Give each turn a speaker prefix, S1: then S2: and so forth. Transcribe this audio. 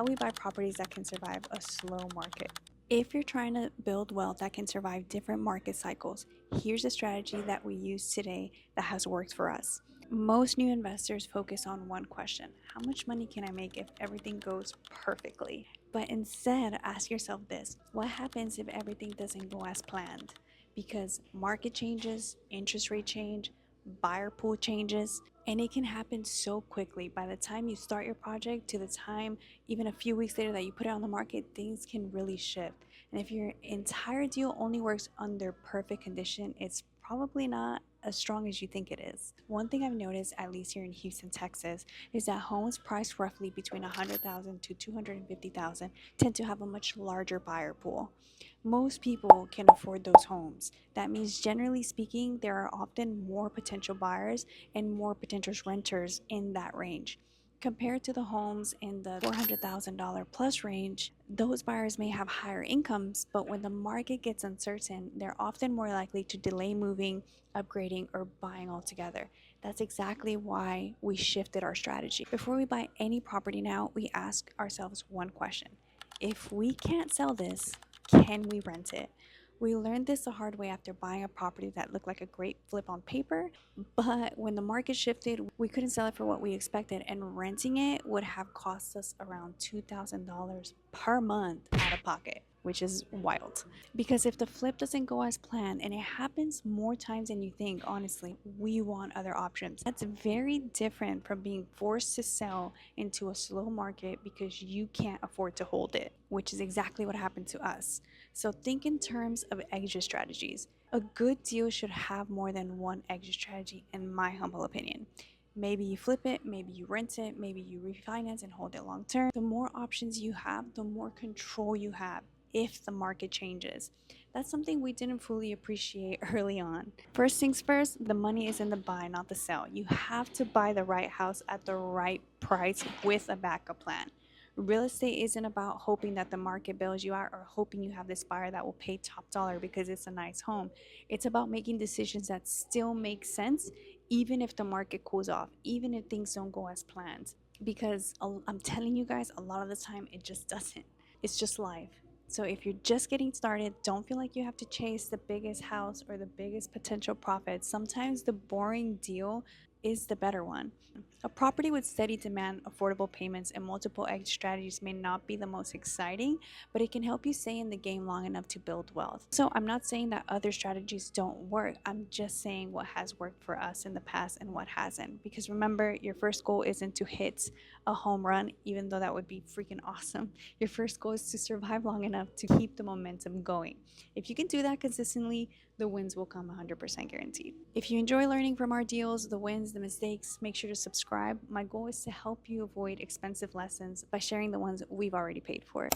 S1: How we buy properties that can survive a slow market. If you're trying to build wealth that can survive different market cycles, here's a strategy that we use today that has worked for us. Most new investors focus on one question: how much money can I make if everything goes perfectly? But instead, ask yourself this: what happens if everything doesn't go as planned? Because market changes, interest rate change, buyer pool changes, and it can happen so quickly. By the time you start your project to the time even a few weeks later that you put it on the market, things can really shift. And if your entire deal only works under perfect condition, it's probably not as strong as you think it is. One thing I've noticed, at least here in Houston, Texas, is that homes priced roughly between 100,000 to 250,000 tend to have a much larger buyer pool. Most people can afford those homes. That means, generally speaking, there are often more potential buyers and more potential renters in that range. Compared to the homes in the $400,000 plus range, those buyers may have higher incomes, but when the market gets uncertain, they're often more likely to delay moving, upgrading, or buying altogether. That's exactly why we shifted our strategy. Before we buy any property now, we ask ourselves one question: if we can't sell this, can we rent it? We learned this the hard way after buying a property that looked like a great flip on paper, but when the market shifted, we couldn't sell it for what we expected, and renting it would have cost us around $2,000 per month out of pocket, which is wild. Because if the flip doesn't go as planned, and it happens more times than you think, honestly, we want other options. That's very different from being forced to sell into a slow market because you can't afford to hold it, which is exactly what happened to us. So think in terms of exit strategies. A good deal should have more than one exit strategy, in my humble opinion. Maybe you flip it, maybe you rent it, maybe you refinance and hold it long term. The more options you have, the more control you have if the market changes. That's something we didn't fully appreciate early on. First things first, the money is in the buy, not the sell. You have to buy the right house at the right price with a backup plan. Real estate isn't about hoping that the market bails you out or hoping you have this buyer that will pay top dollar because it's a nice home. It's about making decisions that still make sense, even if the market cools off, even if things don't go as planned. Because I'm telling you guys, a lot of the time it just doesn't. It's just life. So if you're just getting started, don't feel like you have to chase the biggest house or the biggest potential profit. Sometimes the boring deal is the better one. A property with steady demand, affordable payments, and multiple exit strategies may not be the most exciting, but it can help you stay in the game long enough to build wealth. So I'm not saying that other strategies don't work. I'm just saying what has worked for us in the past and what hasn't. Because remember, your first goal isn't to hit a home run, even though that would be freaking awesome. Your first goal is to survive long enough to keep the momentum going. If you can do that consistently, the wins will come 100% guaranteed. If you enjoy learning from our deals, the wins, the mistakes, make sure to subscribe. My goal is to help you avoid expensive lessons by sharing the ones we've already paid for.